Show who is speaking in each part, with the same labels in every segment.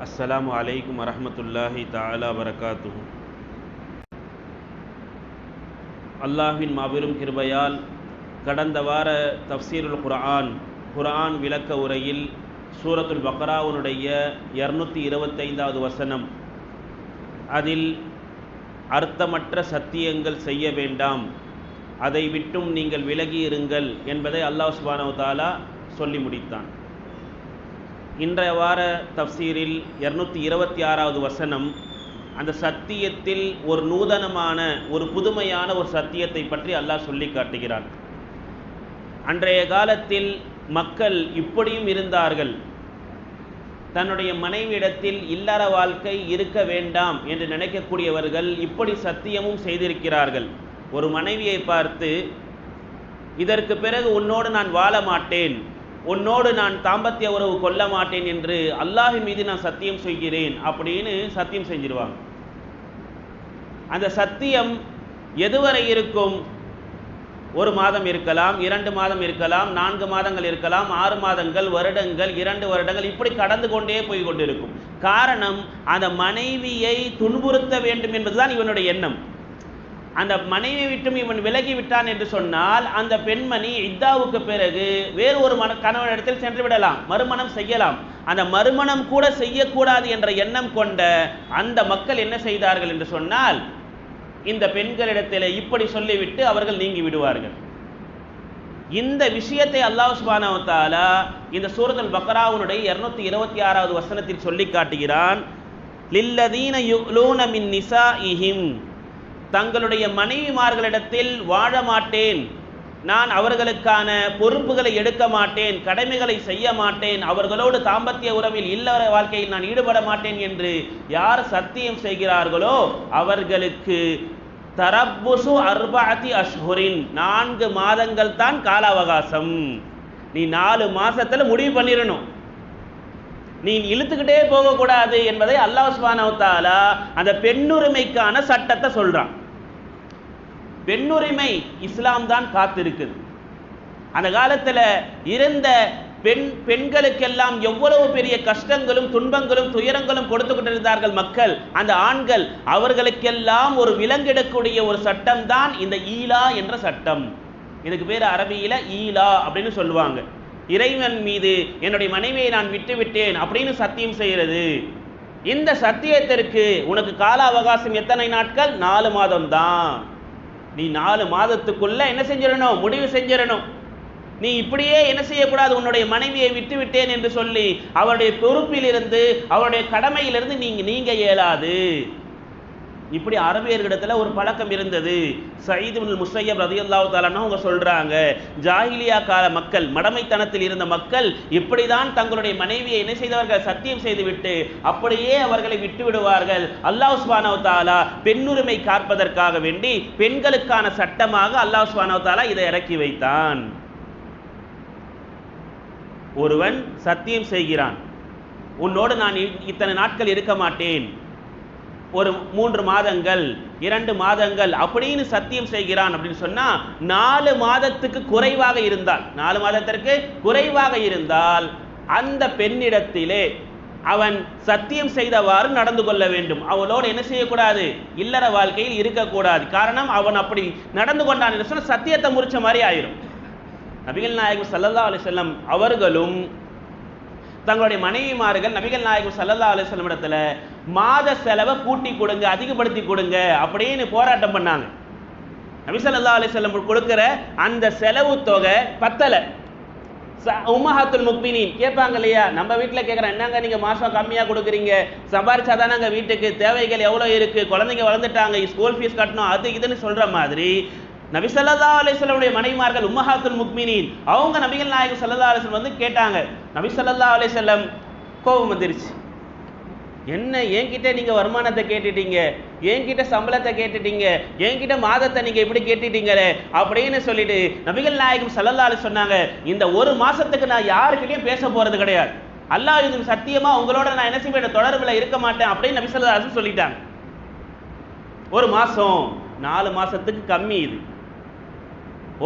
Speaker 1: அஸ்ஸலாமு அலைக்கும் வரஹ்மத்துல்லாஹி தஆலா வரகாத்துஹு. அல்லாஹ்வின் மாபெரும் கிருபையால் கடந்த வார தஃப்சீருல் குர்ஆன் விளக்க உரையில் சூரத்துல் பக்ராவுடைய 225வது வசனம், அதில் அர்த்தமற்ற சத்தியங்கள் செய்ய வேண்டாம், அதை விட்டும் நீங்கள் விலகி இருங்கள் என்பதை அல்லாஹ் சுப்ஹானஹு வ தஆலா சொல்லி முடித்தான். இன்றைய வார தஃப்சீரில் 226வது வசனம், அந்த சத்தியத்தில் ஒரு நூதனமான ஒரு புதுமையான ஒரு சத்தியத்தை பற்றி அல்லாஹ் சொல்லி காட்டுகிறான். அன்றைய காலத்தில் மக்கள் இப்படியும் இருந்தார்கள். தன்னுடைய மனைவியிடத்தில் இல்லற வாழ்க்கை இருக்க வேண்டாம் என்று நினைக்கக்கூடியவர்கள் இப்படி சத்தியமும் செய்திருக்கிறார்கள். ஒரு மனைவியை பார்த்து, இதற்கு பிறகு உன்னோடு நான் வாழ மாட்டேன், உன்னோடு நான் தாம்பத்திய உறவு கொள்ள மாட்டேன் என்று அல்லாஹ்வின் மீது நான் சத்தியம் செய்கிறேன் அப்படின்னு சத்தியம் செஞ்சிருவாங்க. அந்த சத்தியம் எதுவரை இருக்கும்? 1 மாதம் இருக்கலாம், 2 மாதம் இருக்கலாம், 4 மாதங்கள் இருக்கலாம், 6 மாதங்கள், வருடங்கள், 2 வருடங்கள், இப்படி கடந்து கொண்டே போய் கொண்டிருக்கும். காரணம், அந்த மனைவியை துன்புறுத்த வேண்டும் என்பதுதான் இவனுடைய எண்ணம். அந்த மனைவி விட்டும் இவன் விலகி விட்டான் என்று சொன்னால், அந்த பெண்மணி இத்தாவுக்கு பிறகு வேறு ஒரு கணவனிடத்தில் சென்று விடலாம், மறுமணம் செய்யலாம். அந்த மறுமணம் கூட செய்யக்கூடாது என்ற எண்ணம் கொண்ட அந்த மக்கள் என்ன செய்தார்கள் என்று சொன்னால், இந்த பெண்களிடத்தில் இப்படி சொல்லிவிட்டு அவர்கள் நீங்கி விடுவார்கள். இந்த விஷயத்தை அல்லாஹ் சுப்ஹானஹு வ தஆலா இந்த சூரத்துல் பக்ராவுடைய 226வது வசனத்தில் சொல்லி காட்டுகிறான். லில்லதீன யுலூன மின் நிசாஇஹிம், தங்களுடைய மனைவிமார்களிடத்தில் வாழ மாட்டேன், நான் அவர்களுக்கான பொறுப்புகளை எடுக்க மாட்டேன், கடமைகளை செய்ய மாட்டேன், அவர்களோடு தாம்பத்திய உறவில் இல்லற வாழ்க்கையில் நான் ஈடுபட மாட்டேன் என்று யார் சத்தியம் செய்கிறார்களோ அவர்களுக்கு தரப்புசு அர்பஅதி அஷ்ஹுரின், 4 மாதங்கள் தான் கால அவகாசம். நீ 4 மாசத்துல முடிவு பண்ணிடணும், நீ இழுத்துக்கிட்டே போகக்கூடாது என்பதை அல்லாஹ் சுப்ஹானஹு வ தஆலா அந்த பெண்ணுரிமைக்கான சட்டத்தை சொல்றான். பெண்ணுரிமை இஸ்லாம் தான் காத்திருக்குது. அந்த காலத்துல இருந்த பெண்களுக்கெல்லாம் எவ்வளவு பெரிய கஷ்டங்களும் துன்பங்களும் துயரங்களும் கொடுத்து கொண்டிருந்தார்கள் மக்கள். அந்த ஆண்கள், அவர்களுக்கெல்லாம் ஒரு விலங்கிடக்கூடிய ஒரு சட்டம் தான் இந்த ஈலா என்ற சட்டம். இதுக்கு பேர் அரபியில ஈலா அப்படின்னு சொல்லுவாங்க. இறைவன் மீது என்னுடைய மனைவியை நான் விட்டு விட்டேன் அப்படின்னு சத்தியம் செய்கிறது. இந்த சத்தியத்திற்கு உனக்கு கால அவகாசம் எத்தனை நாட்கள்? 4 மாதம் தான். நீ 4 மாதத்துக்குள்ள என்ன செஞ்சிடணும்? முடிவு செஞ்சிடணும். நீ இப்படியே என்ன செய்யக்கூடாது, உன்னுடைய மனைவியை விட்டு விட்டேன் என்று சொல்லி அவருடைய பொறுப்பிலிருந்து அவருடைய கடமையிலிருந்து நீங்க இயலாது. இப்படி அரபியர்களிடத்துல ஒரு பழக்கம் இருந்தது. சயீத் இப்னுல் முஸய்யப் ரலியல்லாஹு தஆலா அவங்க சொல்றாங்க, ஜாஹிலியா கால மக்கள், மடமைத்தனத்தில் இருந்த மக்கள் இப்படிதான் தங்களுடைய மனைவியை என்ன செய்தவர்கள்? சத்தியம் செய்துவிட்டு அப்படியே அவர்களை விட்டு விடுவார்கள். அல்லாஹ் சுப்ஹானஹு வ தஆலா பெண்ணுரிமை காப்பதற்காக வேண்டி பெண்களுக்கான சட்டமாக அல்லாஹ் சுப்ஹானஹு வ தஆலா இதை இறக்கி வைத்தான். ஒருவன் சத்தியம் செய்கிறான், உன்னோடு நான் இத்தனை நாட்கள் இருக்க மாட்டேன், ஒரு 3 மாதங்கள் 2 மாதங்கள் அப்படின்னு சத்தியம் செய்கிறான் அப்படின்னு சொன்னா, 4 மாதத்துக்கு குறைவாக இருந்தால், 4 மாதத்திற்கு குறைவாக இருந்தால் அந்த பெண்ணிடத்திலே அவன் சத்தியம் செய்தவாறு நடந்து கொள்ள வேண்டும். அவளோடு என்ன செய்யக்கூடாது? இல்லற வாழ்க்கையில் இருக்கக்கூடாது. காரணம், அவன் அப்படி நடந்து கொண்டான் என்று சொன்ன சத்தியத்தை முறிச்ச மாதிரி ஆயிரும். நபிகள் நாயகம் ஸல்லல்லாஹு அலைஹி வஸல்லம் அவர்களும் தங்களுடைய மனைவிமார்கள் நபிகள் நாயகம் ஸல்லல்லாஹு அலைஹி வஸல்லம் இடத்துல மாத செலவை கூட்டி கொடுங்க, அதிகப்படுத்தி கொடுங்க அப்படின்னு போராட்டம் பண்ணாங்க. நபி ஸல்லல்லாஹு அலைஹி வஸல்லம் கொடுக்கிற அந்த செலவு தொகை பத்தல. உம்மஹாத்துல் முஃமினீன் கேட்பாங்க இல்லையா, நம்ம வீட்டில் கேட்குறேன், என்னங்க நீங்க மாசம் கம்மியா கொடுக்குறீங்க, சம்பாரிச்சாதானங்க வீட்டுக்கு தேவைகள் எவ்வளோ இருக்கு, குழந்தைங்க வளர்ந்துட்டாங்க, ஸ்கூல் ஃபீஸ் கட்டணும், அது இதுன்னு சொல்ற மாதிரி நபி ஸல்லல்லாஹு அலைஹி வஸல்லம் மனைவிமார்கள் உம்மஹாத்துல் முஃமினீன் அவங்க நபிகள் நாயகம் ஸல்லல்லாஹு அலைஹி வஸல்லம் வந்து கேட்டாங்க. நபி ஸல்லல்லாஹு அலைஹி வஸல்லம் கோபம் வந்துருச்சு. என்ன, என்கிட்ட நீங்க வருமானத்தை கேட்டுட்டீங்க, என்கிட்ட சம்பளத்தை கேட்டுட்டீங்க, என்கிட்ட மாதத்தை நீங்க இப்படி கேட்டுட்டீங்களே அப்படின்னு சொல்லிட்டு நபிகள் நாயகம் ஸல்லல்லாஹு அலைஹி சொன்னாங்க, இந்த 1 மாசத்துக்கு நான் யாருக்கிட்டையும் பேச போறது கிடையாது, அல்லாஹ் இது சத்தியமா உங்களோட நான் என்ன செய்ய தொடர்புல இருக்க மாட்டேன் அப்படின்னு நபி ஸல்லல்லாஹு அலைஹி சொல்லிட்டாங்க. 1 மாசம் 4 மாசத்துக்கு கம்மி. இது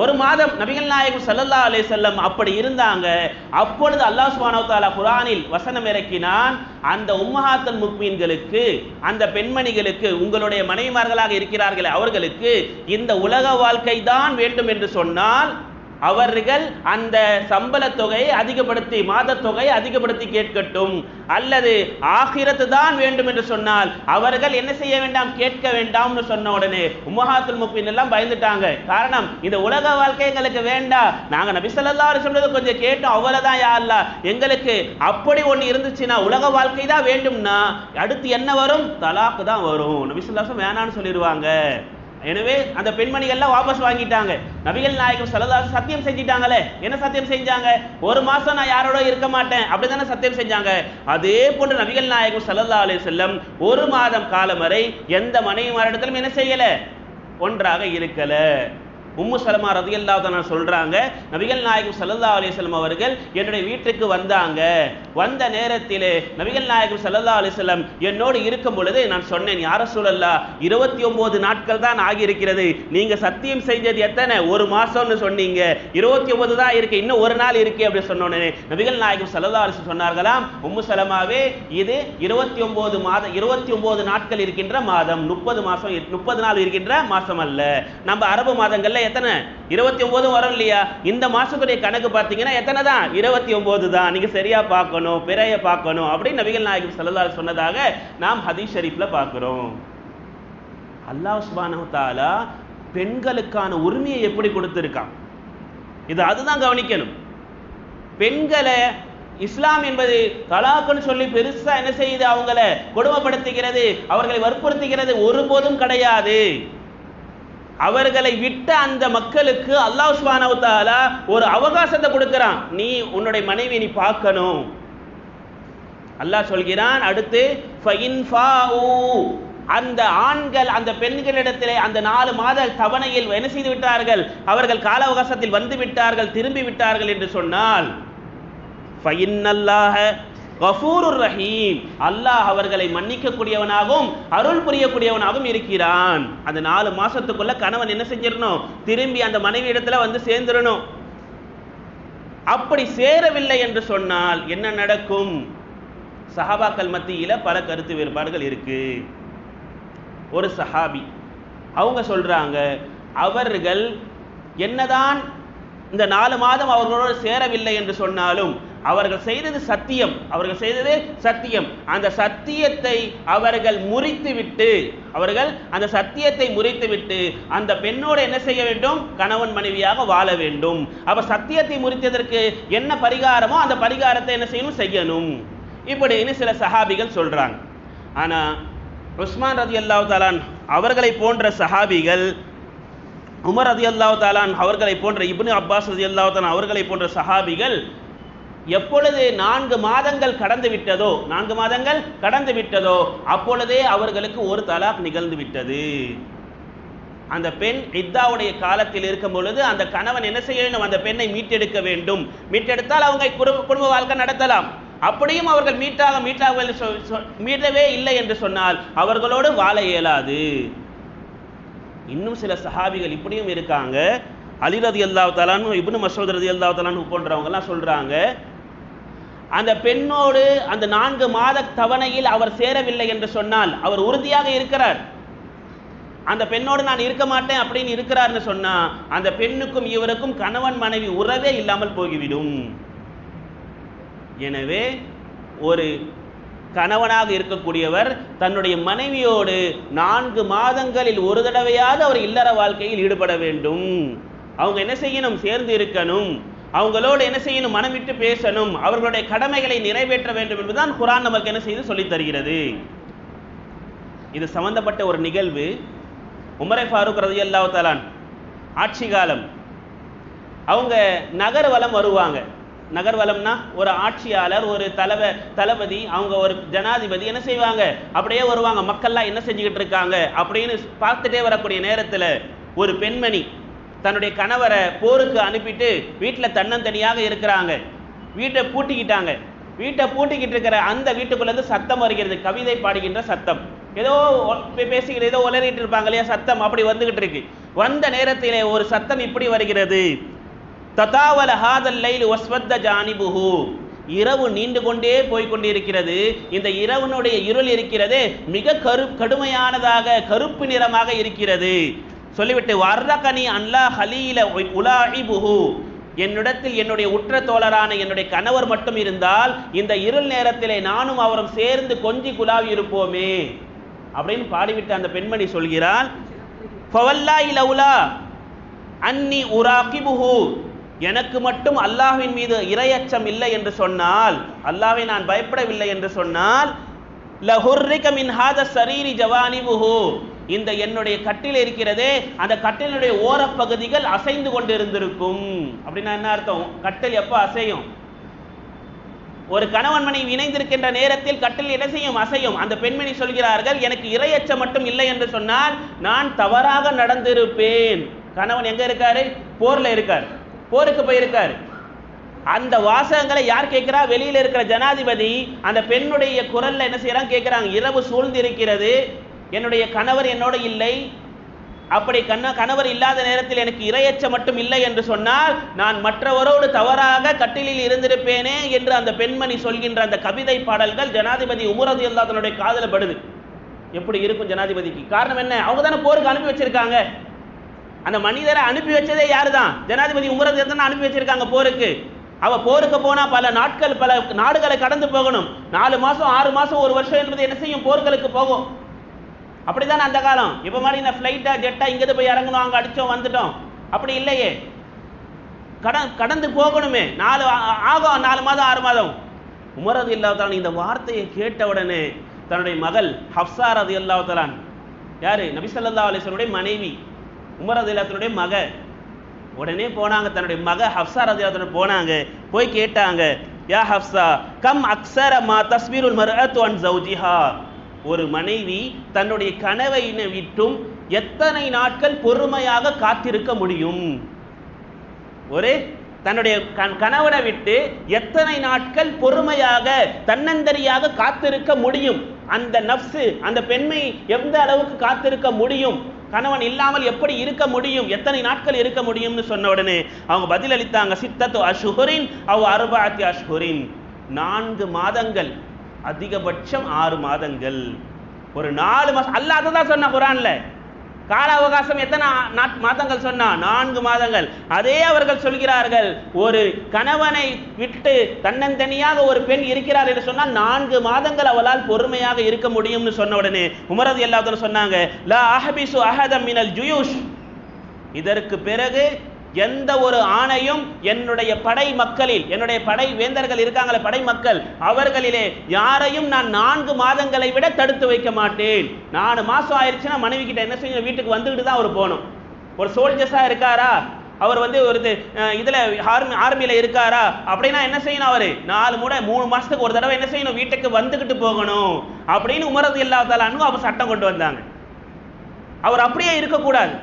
Speaker 1: ஒரு மாதம் நபிகள் நாயகம் ஸல்லல்லாஹு அலைஹி வஸல்லம் அப்படி இருந்தாங்க. அப்பொழுது அல்லாஹ் சுப்ஹானஹு வ தஆலா குர்ஆனில் வசனம் இறக்கினான், அந்த உம்மஹாத்துல் முஃமின்களுக்கு, அந்த பெண்மணிகளுக்கு, உங்களுடைய மனைவிமார்களாக இருக்கிறார்களே அவர்களுக்கு இந்த உலக வாழ்க்கை தான் வேண்டும் என்று சொன்னால் அவர்கள் அந்த சம்பள தொகையை அதிகப்படுத்தி, மாத தொகையை அதிகப்படுத்தி கேட்கட்டும். அல்லது ஆகிரத்து தான் வேண்டும் என்று சொன்னால் அவர்கள் என்ன செய்ய வேண்டாம், கேட்க வேண்டாம்னு சொன்ன உடனே உம்மஹாத்துல் முஃமினீன் எல்லாம் பயந்துட்டாங்க. காரணம், இந்த உலக வாழ்க்கை எங்களுக்கு வேண்டாம், நாங்க நபி ஸல்லல்லாஹு அலைஹி வஸல்லம் கொஞ்சம் கேட்டோம், அவ்வளவுதான் யா அல்லாஹ், எங்களுக்கு அப்படி ஒன்று இருந்துச்சுன்னா உலக வாழ்க்கை தான் வேண்டும்னா அடுத்து என்ன வரும், தலாக்கு தான் வரும். நபி ஸல்லல்லாஹு அலைஹி வஸல்லம் வேணான்னு சொல்லிடுவாங்க. எனவே அந்த பெண்மணிகள்லாம் வாபஸ் வாங்கிட்டாங்க. நபிகள் நாயகம் ஸல்லல்லாஹு அலைஹி வஸல்லம் சத்தியம் செஞ்சிட்டாங்களே. என்ன சத்தியம் செஞ்சாங்க? ஒரு மாசம் நான் யாரோட இருக்க மாட்டேன் அப்படிதானே சத்தியம் செஞ்சாங்க. அதே போன்று நபிகள் நாயகம் ஸல்லல்லாஹு அலைஹி வஸல்லம் ஒரு மாதம் காலம் வரை எந்த மனைவிமாரிடத்திலும் என்ன செய்யல, ஒன்றாக இருக்கல. உம்மு சலமா ரலியல்லாஹு தஆலா சொல்றாங்க, நபிகள் நாயகம் ஸல்லல்லாஹு அலைஹி வஸல்லம் அவர்கள் என்னுடைய வீட்டுக்கு வந்தாங்க. வந்த நேரத்திலே நபிகள் நாயகம் ஸல்லல்லாஹு அலைஹி வஸல்லம் என்னோடு இருக்கும் பொழுது நான் சொன்னேன், யா ரசூலல்லாஹ் 29 நாட்கள் தான் ஆகியிருக்கிறது, நீங்க சத்தியம் செஞ்சது எத்தனை, ஒரு மாசம்னு சொன்னீங்க, 29 தான் இருக்கு, இன்னும் ஒரு நாள் இருக்கு அப்படி சொன்னோனே நபிகள் நாயகம் ஸல்லல்லாஹு அலைஹி வஸல்லம் சொன்னார்களாம், உம்மு சலமாவே இது 29 நாட்கள் இருக்கின்ற மாதம், 30 நாள் இருக்கின்ற மாசம் அல்ல. நம்ம அரபு மாதங்கள்ல எத்தனை, 29 வரும் இல்லையா? இந்த மாசத்துடைய கணக்கு பார்த்தீங்கன்னா எத்தனை தான், 29 தான். நீங்க சரியா பார்க்கணும், பிறைய பார்க்கணும் அப்படி நபிகள் நாயகம் ஸல்லல்லாஹு அலைஹி சொன்னதாக நாம் ஹதீஸ் ஷரீஃப்ல பார்க்கிறோம். அல்லாஹ் சுப்ஹானஹு வ தஆலா பெண்களுக்கான உரிமையை எப்படி கொடுத்திருக்கான், இது அதுதான் கவனிக்கணும். பெண்களை இஸ்லாம் என்பது தலாக்குன்னு சொல்லி பெருசா என்ன செய்யுது, அவங்கள கொடுமைப்படுத்துகிறது, அவர்களை வற்புறுத்துகிறது ஒருபோதும் கிடையாது. அவர்களை விட்ட அந்த மக்களுக்கு அல்லாஹ் சுப்ஹானஹு வ தஆலா ஒரு அவகாசத்தை கொடுக்கிறான், நீ உன்னுடைய மனைவி நீ பார்க்கணும். அல்லாஹ் சொல்கிறான் அடுத்து, ஃபஇன் ஃபாஉ, அந்த ஆண்கள் அந்த பெண்களிடத்திலே அந்த 4 மாத தவணையில் என்ன செய்து விட்டார்கள், அவர்கள் கால அவகாசத்தில் வந்து விட்டார்கள், திரும்பி விட்டார்கள் என்று சொன்னால், ஃபஇன்னல்லாஹ கஃபூருர் ரஹீம், அல்லாஹ் அவர்களை மன்னிக்க கூடியவனாகவும் அருள் புரியக்கூடியவனாகவும் இருக்கிறான். அந்த 4 மாசத்துக்குள்ள கணவன் என்ன செஞ்சிடணும், திரும்பி அந்த மனைவி இடத்துல வந்து சேர்ந்துடணும். அப்படி சேரவில்லை என்று சொன்னால் என்ன நடக்கும்? சஹாபாக்கள் மத்தியில பல கருத்து வேறுபாடுகள் இருக்கு. ஒரு சஹாபி அவங்க சொல்றாங்க, அவர்கள் என்னதான் இந்த 4 மாதம் அவர்களோடு சேரவில்லை என்று சொன்னாலும் அவர்கள் செய்தது சத்தியம், அவர்கள் செய்தது சத்தியம். அந்த சத்தியத்தை அவர்கள் முறித்துவிட்டு, அந்த சத்தியத்தை முறித்துவிட்டு அந்த பெண்ணோடு என்ன செய்ய வேண்டும், கணவன் மனைவியாக வாழ வேண்டும். அப்ப சத்தியத்தை முறித்ததற்கு என்ன பரிகாரமோ அந்த பரிகாரத்தை என்ன செய்யணும், செய்யணும். இப்படின்னு சில சஹாபிகள் சொல்றாங்க. ஆனா உஸ்மான் ரலியல்லாஹு தஆலா அவர்களை போன்ற சஹாபிகள், உமர் ரலியல்லாஹு தஆலா அவர்களை போன்ற, இப்னு அப்பாஸ் ரலியல்லாஹு தஆலா அவர்களை போன்ற சஹாபிகள் எப்பொழுது 4 மாதங்கள் கடந்து விட்டதோ, 4 மாதங்கள் கடந்து விட்டதோ அப்பொழுதே அவர்களுக்கு ஒரு தலாக் நிகழ்ந்து விட்டது. அந்த பெண் இத்தாவுடைய காலத்தில் இருக்கும் பொழுது அந்த கணவன் என்ன செய்ய வேண்டும், அந்த பெண்ணை மீட்டெடுக்க வேண்டும். மீட்டெடுத்தால் அவங்க குடும்ப வாழ்க்கை நடத்தலாம். அப்படியும் அவர்கள் மீட்டவே இல்லை என்று சொன்னால் அவர்களோடு வாழ இயலாது. இன்னும் சில சஹாபிகள் இப்படியும் இருக்காங்க. அலி ரலியல்லாஹு தஆலா அன்ஹு, இப்னு மஸ்ஊத் ரலியல்லாஹு தஆலா அன்ஹு போன்றவங்க எல்லாம் சொல்றாங்க, அந்த பெண்ணோடு அந்த 4 மாத தவணையில் அவர் சேரவில்லை என்று சொன்னால் அவர் உறுதியாக இருக்கிறார், அந்த பெண்ணோடு நான் இருக்க மாட்டேன் அப்படின்னு இருக்கிறார்னு சொன்னா அந்த பெண்ணுக்கும் இவருக்கும் கணவன் மனைவி உறவே இல்லாமல் போய்விடும். எனவே ஒரு கணவனாக இருக்கக்கூடியவர் தன்னுடைய மனைவியோடு 4 மாதங்களில் ஒரு தடவையாவது அவர் இல்லற வாழ்க்கையில் ஈடுபட வேண்டும். அவங்க என்ன செய்யணும், சேர்ந்து இருக்கணும். அவங்களோடு என்ன செய்யணும், மனம் விட்டு பேசணும். அவர்களுடைய கடமைகளை நிறைவேற்ற வேண்டும் என்பதுதான் குர்ஆன் நமக்கு என்ன செய்து சொல்லித் தருகிறது. இது சம்பந்தப்பட்ட ஒரு நிகழ்வு உமர் ஃபாரூக் ரலியல்லாஹு தஆலா ஆட்சி காலம். அவங்க நகர்வலம் வருவாங்க. நகர்வலம்னா ஒரு ஆட்சியாளர், ஒரு தளபதி, அவங்க ஒரு ஜனாதிபதி என்ன செய்வாங்க, அப்படியே வருவாங்க. மக்கள்லாம் என்ன செஞ்சுக்கிட்டு இருக்காங்க அப்படின்னு பார்த்துட்டே வரக்கூடிய நேரத்தில் ஒரு பெண்மணி தன்னுடைய கணவரை போருக்கு அனுப்பிட்டு வீட்டில் தன்னந்தனியாக இருக்கிறாங்க. வீட்டை பூட்டிக்கிட்டு இருக்கிற அந்த வீட்டுக்குள்ளேருந்து சத்தம் வருகிறது, கவிதை பாடுகின்ற சத்தம். ஏதோ பேசிக்கிட்டு ஏதோ உளறிட்டு இருப்பாங்க இல்லையா, சத்தம் அப்படி வந்துகிட்டு இருக்கு. வந்த நேரத்திலே ஒரு சத்தம் இப்படி வருகிறது, ததாவல ஹாதல் லைல் வஸ்வத்த ஜானிபுஹு, இரவு நீண்டு கொண்டே போய்கொண்டிருக்கிறது, இந்த இரவனுடைய இருள் இருக்கிறது மிக கடுமையானதாக கருப்பு நிறமாக இருக்கிறது. சொல்லிவிட்டு வர்ரகனி அன்லா ஹலீல உலாஇபுஹு, என்னிடத்தில் என்னுடைய உற்ற தோழரான என்னுடைய கணவர் மட்டும் இருந்தால் இந்த இருள் நேரத்திலே நானும் அவரும் சேர்ந்து கொஞ்சி குலாவி இருப்போமே அப்படின்னு பாடிவிட்டு அந்த பெண்மணி சொல்கிறாள், ஃபவல்லாஹி லௌலா அன்னி உராகிபுஹு, எனக்கு மட்டும் அல்லாஹ்வின் மீது இரையச்சம் இல்லை என்று சொன்னால், அல்லாஹ்வை நான் பயப்படவில்லை என்று சொன்னால், லஹுர்ரிக மின் ஹாத ஸரீரி ஜவானிபுஹு, இந்த என்னுடைய கட்டில் இருக்கிறதே அந்த கட்டிலுடைய ஓரப்பகுதிகள் அசைந்து கொண்டிருந்திருக்கும். அப்படின்னா என்ன அர்த்தம்? கட்டில் எப்ப அசையும்? ஒரு கணவன் மனைவி இணைந்திருக்கின்ற நேரத்தில் கட்டில் என்ன செய்யும்? அசையும். அந்த பெண்மணி சொல்கிறார்கள், எனக்கு இரையச்சம் மட்டும் இல்லை என்று சொன்னால் நான் தவறாக நடந்திருப்பேன். கணவன் எங்க இருக்காரு? போர்ல இருக்கார், போருக்கு போயிருக்காரு. அந்த வாசகங்களை யார் கேட்கிறா? வெளியில இருக்கிற ஜனாதிபதி அந்த பெண்ணுடைய குரல்ல என்ன செய்யறாங்க? கேட்கிறாங்க, இரவு சூழ்ந்து இருக்கிறது, என்னுடைய கணவர் என்னோட இல்லை, அப்படி கணவர் இல்லாத நேரத்தில் எனக்கு இரையச்சம் மட்டும் இல்லை என்று சொன்னால் நான் மற்றவரோடு தவறாக கட்டிலில் இருந்திருப்பேனே என்று அந்த பெண்மணி சொல்கின்ற அந்த கவிதை பாடல்கள் ஜனாதிபதி உமர் ரலியல்லாஹு தன்னுடைய காதுல படுது. எப்படி இருக்கும் ஜனாதிபதிக்கு? காரணம் என்ன? அவங்க தானே போருக்கு அனுப்பி வச்சிருக்காங்க. அந்த மனிதரை அனுப்பி வச்சதே யாரு தான்? ஜனாதிபதி உமர் ரலியல்லாஹு தானே அனுப்பி வச்சிருக்காங்க போருக்கு. அவ போருக்கு போனா பல நாட்கள் பல நாடுகளை கடந்து போகணும். 4 மாசம் 6 மாசம் 1 வருஷம் என்பது என்ன செய்யும்? போர்களுக்கு போகும். அப்படித்தானே அந்த காலம். இப்ப மாதிரி இந்த ஃபிளைட்டா ஜெட்டா இங்கிருந்து போய் இறங்கணும், அங்க அடிச்சோம் வந்துட்டோம், அப்படி இல்லையே. கடந்து போகணுமே. 4 மாதம் 6 மாதம். உமர் ரலியல்லாஹு தஆலா இந்த வார்த்தையை கேட்ட உடனே தன்னுடைய மகள் ஹப்ஸா ரலியல்லாஹு தஆலா, யாரு? நபி ஸல்லல்லாஹு அலைஹி வஸல்லம் மனைவி, உமர் ரலியல்லாஹு தஆலாவுடைய மக. உடனே போனாங்க, தன்னுடைய மக ஹப்ஸா ரலியல்லாஹு தஆலா போனாங்க, போய் கேட்டாங்க, யா ஹப்ஸா கம் அக்ஸர மா தஸ்பிருல் மர்அத்து அன் ஜௌஜிஹா, ஒரு மனைவி தன்னுடைய கணவனை விட்டும் எத்தனை நாட்கள் பொறுமையாக காத்திருக்க முடியும்? ஒரு தன்னுடைய கணவனை விட்டு எத்தனை நாட்கள் பொறுமையாக தன்னந்தரியாக காத்திருக்க முடியும்? அந்த நப்சு, அந்த பெண்மை எந்த அளவுக்கு காத்திருக்க முடியும்? கணவன் இல்லாமல் எப்படி இருக்க முடியும்? எத்தனை நாட்கள் இருக்க முடியும்னு சொன்ன உடனே அவங்க பதில் அளித்தாங்க, சித்தத்து அஷ்ஹுரின் அவ் அர்பஅத்தி அஷ்ஹுரின், 4 மாதங்கள், அதிகபட்சம் 6 மாதங்கள். ஒரு 4 மாசம் அல்லாஹ் தான் சொன்ன குர்ஆன்ல. கால அவகாசம் எத்தனை மாதங்கள் சொன்னா? 4 மாதங்கள். அதே அவர்கள் சொல்கிறார்கள், ஒரு கணவனை விட்டு தன்னந்தனியாக ஒரு பெண் இருக்கிறார் என்று சொன்னால் 4 மாதங்கள் அவளால் பொறுமையாக இருக்க முடியும்னு சொன்ன உடனே உமர் ரலியல்லாஹு தஆலா சொன்னாங்க, லா அஹ்பிசு அஹதம் மினல் ஜுயூஷ், இதற்கு பிறகு எந்த ஒரு ஆணையும் என்னுடைய படை மக்களில், என்னுடைய படை வேந்தர்கள் இருக்காங்களே படை மக்கள், அவர்களிலே யாரையும் நான் 4 மாதங்களை விட தடுத்து வைக்க மாட்டேன். 4 மாசம் ஆயிடுச்சுன்னா மனைவி கிட்ட என்ன செய்யணும்? வீட்டுக்கு வந்துகிட்டு தான் அவர் போகணும். ஒரு சோல்ஜர்ஸா இருக்காரா, அவர் ஒரு இதுல ஆர்மியில இருக்காரா அப்படின்னா என்ன செய்யணும்? அவரு 3 மாசத்துக்கு ஒரு தடவை என்ன செய்யணும்? வீட்டுக்கு வந்துகிட்டு போகணும் அப்படின்னு உமர் ரலியல்லாஹு தஆலா அன்ஹு அவர் சட்டம் கொண்டு வந்தாங்க. அவர் அப்படியே இருக்கக்கூடாது.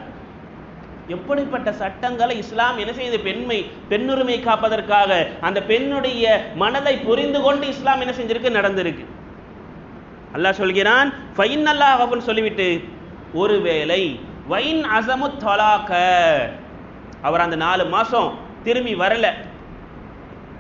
Speaker 1: எப்படிப்பட்ட சட்டங்களை இஸ்லாம் என்ன செய்யுது? பெண்ணுரிமை காப்பதற்காக அந்த பெண்ணுடைய மனதை புரிந்து கொண்டு இஸ்லாம் என்ன செஞ்சிருக்கு? நடந்திருக்கு. அல்லாஹ் சொல்கிறான், ஃபைன்னல்லாஹ் அப்படின்னு சொல்லிவிட்டு, ஒருவேளை வைன் அஸமு தலாக, அவர் அந்த 4 மாசம் திரும்பி வரல,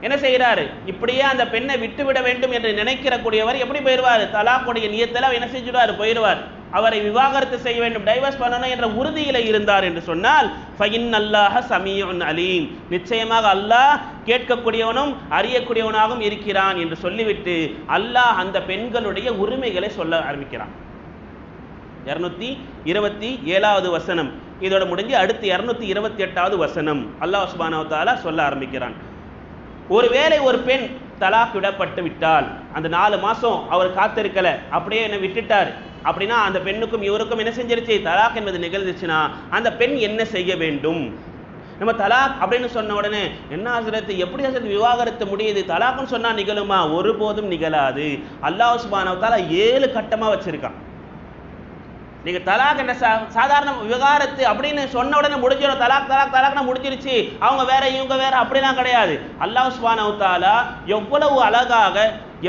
Speaker 1: என்ன செய்கிறாரு? இப்படியே அந்த பெண்ணை விட்டுவிட வேண்டும் என்று நினைக்கிற கூடியவர் எப்படி போயிடுவார்? தலாக்குடைய நியத்தில் என்ன செஞ்சுடுவார்? போயிடுவார். அவரை விவாகரத்து செய்ய வேண்டும், டைவர்ஸ் பண்ணணும் என்ற உறுதியில இருந்தார் என்று சொன்னால், ஃபஇன்னல்லாஹ ஸமீஉன் அலீம், நிச்சயமாக அல்லாஹ் கேட்கக்கூடியவனும் அறியக்கூடியவனாகவும் இருக்கிறான் என்று சொல்லிவிட்டு அல்லாஹ் அந்த பெண்களுடைய உரிமைகளை சொல்ல ஆரம்பிக்கிறான். 227வது வசனம் இதோட முடிஞ்சு அடுத்து 228வது வசனம் அல்லாஹ் சுப்ஹானஹு வ தஆலா சொல்ல ஆரம்பிக்கிறான். ஒருவேளை ஒரு பெண் தலாக் விடப்பட்டு விட்டால், அந்த 4 மாசம் அவர் காத்திருக்கல, அப்படியே என்ன விட்டுட்டார் அப்படின்னா அந்த பெண்ணுக்கும் இவருக்கும் என்ன செஞ்சிருச்சு? தலாக் என்பது நிகழ்ந்துச்சுன்னா அந்த பெண் என்ன செய்ய வேண்டும்? நம்ம தலாக் அப்படின்னு சொன்ன உடனே என்ன ஹஸ்ரத், எப்படி ஹஸ்ரத் விவாகரத்து முடியுது? தலாக்னு சொன்னா நிகழுமா? ஒருபோதும் நிகழாது. அல்லாஹ் சுப்ஹானஹு வ தஆலா 7 கட்டமா வச்சிருக்கான். நீங்க தலாக் என்ற சாதாரண விவகாரத்து அப்படின்னு சொன்ன உடனே முடிஞ்சிடும், தலாக் தலாக் தலாக்னா முடிஞ்சிருச்சு, அவங்க வேற இவங்க வேற அப்படிலாம் கிடையாது. அல்லாஹ் சுப்ஹானஹு வ தஆலா எவ்வளவு அழகாக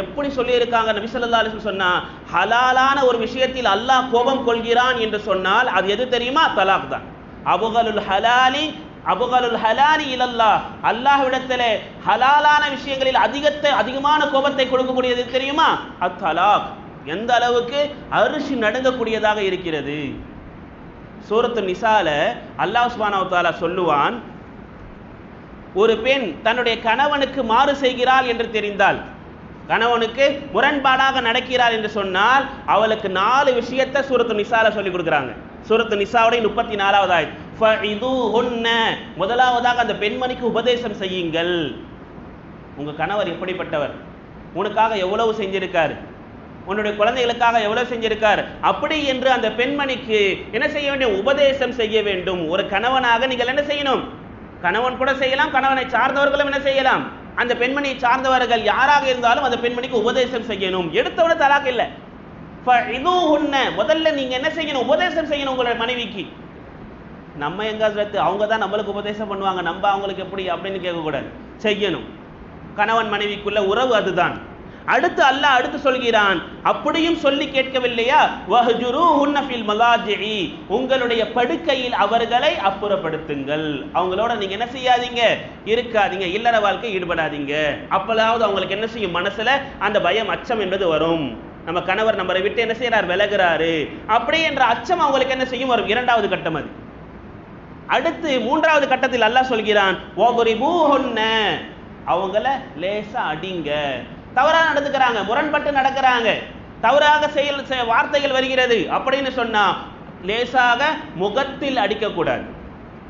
Speaker 1: எப்படி சொல்லி இருக்காங்க. நபி ஸல்லல்லாஹு அலைஹி வஸல்லம் சொன்னா, ஹலாலான ஒரு விஷயத்தில் அல்லாஹ் கோபம் கொள்கிறான் என்று சொன்னால் அது எது தெரியுமா? தலாக் தான். அபுகலுல் ஹலாலி இலல்லாஹ், அல்லாஹ்விடத்திலே ஹலாலான விஷயங்களில் அதிகமான கோபத்தை கொடுக்கக்கூடியது தெரியுமா? அத்தலாக். எந்த அளவுக்கு அரிசி நடுங்கக்கூடியதாக இருக்கிறது. சூரத்து நிசால அல்லாஹ் சுப்ஹானஹு வ தஆலா சொல்லுவான், ஒரு பெண் தன்னுடைய கணவனுக்கு மாறு செய்கிறாள் என்று தெரிந்தால், கணவனுக்கு முரண்பாடாக நடக்கிறாள் என்று சொன்னால் அவளுக்கு 4 விஷயத்தை சூரத்து நிசால சொல்லி கொடுக்குறாங்க. சூரத்து நிசாவுடைய 34வது ஆயத். ஃபஇதுஹுன்ன, முதலாவதாக அந்த பெண்மணிக்கு உபதேசம் செய்யுங்கள். உங்க கணவர் எப்படிப்பட்டவர், உனக்காக எவ்வளவு செஞ்சிருக்காரு, உன்னுடைய குழந்தைகளுக்காக எவ்வளவு செஞ்சிருக்கார், அப்படி என்று அந்த பெண்மணிக்கு என்ன செய்ய வேண்டும்? உபதேசம் செய்ய வேண்டும். ஒரு கணவனாக நீங்கள் என்ன செய்யணும்? கணவன் கூட செய்யலாம், கணவனை சார்ந்தவர்களும் என்ன செய்யலாம்? அந்த பெண்மணியை சார்ந்தவர்கள் யாராக இருந்தாலும் அந்த பெண்மணிக்கு உபதேசம் செய்யணும். எடுத்தவன தலாக் இல்லை. முதல்ல நீங்க என்ன செய்யணும்? உபதேசம் செய்யணும் உங்களுடைய மனைவிக்கு. நம்ம எங்க அவங்க தான் நம்மளுக்கு உபதேசம் பண்ணுவாங்க, நம்ம அவங்களுக்கு எப்படி அப்படின்னு கேட்கக்கூடாது, செய்யணும். கணவன் மனைவிக்குள்ள உறவு அதுதான். அடுத்து சொல்கிறான், அப்படியும் சொல்லி கேட்கவில்லையா? வஹ்ஜுரூஹுன்ன ஃபில் மலாஜிஇ, உங்களுடைய படுக்கையில் அவர்களை அப்புறப்படுத்துங்கள். அவங்களோட நீங்க என்ன செய்யாதீங்க? இருக்காதீங்க, இல்லற வாழ்க்கை ஈடுபடாதீங்க. அப்பலாவது அவங்களுக்கு என்ன செய்யும்? மனசுல அந்த பயம், அச்சம் என்பது வரும். நம்ம கணவர் நம்மளை விட்டு என்ன செய்யறார்? விலகுறாரு, அப்படி என்ற அச்சம் அவங்களுக்கு என்ன செய்யும்? வரும். 2வது கட்டம் அது. அடுத்து 3வது கட்டத்தில் அல்லாஹ் சொல்கிறான், வதுரிபூஹுன்ன, அவங்கள லேசா அடிங்க. தவறாக நடந்துக்கிறாங்க, முரண்பட்டு நடக்கிறாங்க, தவறாக வார்த்தைகள் வருகிறது அப்படின்னு சொன்னா லேசாக முகத்தில் அடிக்கக்கூடாது.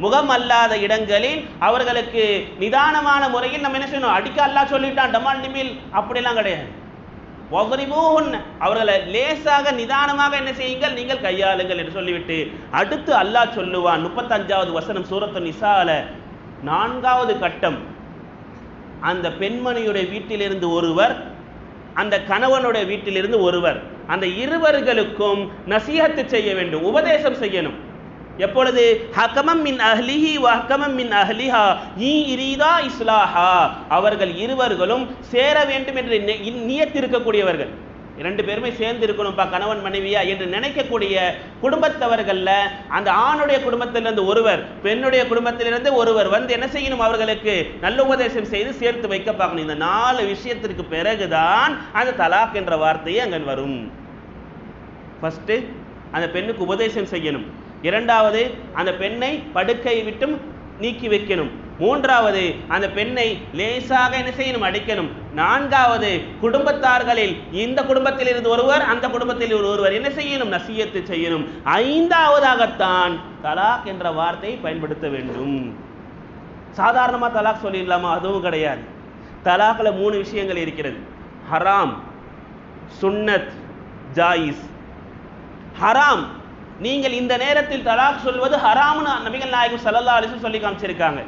Speaker 1: முகம் அல்லாத இடங்களில் அவர்களுக்கு நிதானமான முறையில் நம்ம என்ன செய்யணும்? அடிக்க அல்லாஹ் சொல்லிட்டான், டமால் டிமில் அப்படிலாம் கிடையாது. அவர்களை லேசாக நிதானமாக என்ன செய்யுங்கள்? நீங்கள் கையாளுங்கள் என்று சொல்லிவிட்டு அடுத்து அல்லாஹ் சொல்லுவான் 35வது வசனம் சூரத்து நிசால 4வது கட்டம். அந்த பெண்மணியுடைய வீட்டிலிருந்து ஒருவர், அந்த கணவனுடைய வீட்டிலிருந்து ஒருவர், அந்த இருவர்களுக்கும் நசீஹத்து செய்ய வேண்டும், உபதேசம் செய்யணும். எப்பொழுது? ஹகமம் மின் அஹ்லிஹி வ ஹகமம் மின் அஹ்லிஹா ஈரீதா இஸ்லாஹா, அவர்கள் இருவர்களும் சேர வேண்டும் என்று நியத்திருக்கக்கூடியவர்கள், 2 பேருமே சேர்ந்து இருக்கணும்பா கணவன் மனைவியா என்று நினைக்கக்கூடிய குடும்பத்தவர்கள்ல அந்த ஆணுடைய குடும்பத்திலிருந்து ஒருவர், பெண்ணுடைய குடும்பத்திலிருந்து ஒருவர் வந்து என்ன செய்யணும்? அவர்களுக்கு நல்ல உபதேசம் செய்து சேர்த்து வைக்க பார்க்கணும். இந்த 4 விஷயத்திற்கு பிறகுதான் அந்த தலாக் என்ற வார்த்தையே அங்கே வரும். ஃபர்ஸ்ட் அந்த பெண்ணுக்கு உபதேசம் செய்யணும், 2வது அந்த பெண்ணை படுக்கை விட்டும் நீக்கி வைக்கணும், 3வது அந்த பெண்ணை லேசாக என்ன செய்யணும்? அடிக்கணும், 4வது குடும்பத்தார்களில் இந்த குடும்பத்தில் இருந்து ஒருவர், அந்த குடும்பத்தில் ஒருவர் என்ன செய்யணும்? நசியத்து செய்யணும். 5வதாகத்தான் தலாக் என்ற வார்த்தையை பயன்படுத்த வேண்டும். சாதாரணமா தலாக் சொல்லிடலாமா? அதுவும் கிடையாது. தலாக்ல 3 விஷயங்கள் இருக்கிறது. ஹராம், சுன்னத், ஜாயிஸ். ஹராம், நீங்கள் இந்த நேரத்தில் தலாக் சொல்வது ஹராம்னு நபிகள் நாயகம் ஸல்லல்லாஹு அலைஹி வஸல்லம் சொல்லி காமிச்சிருக்காங்க.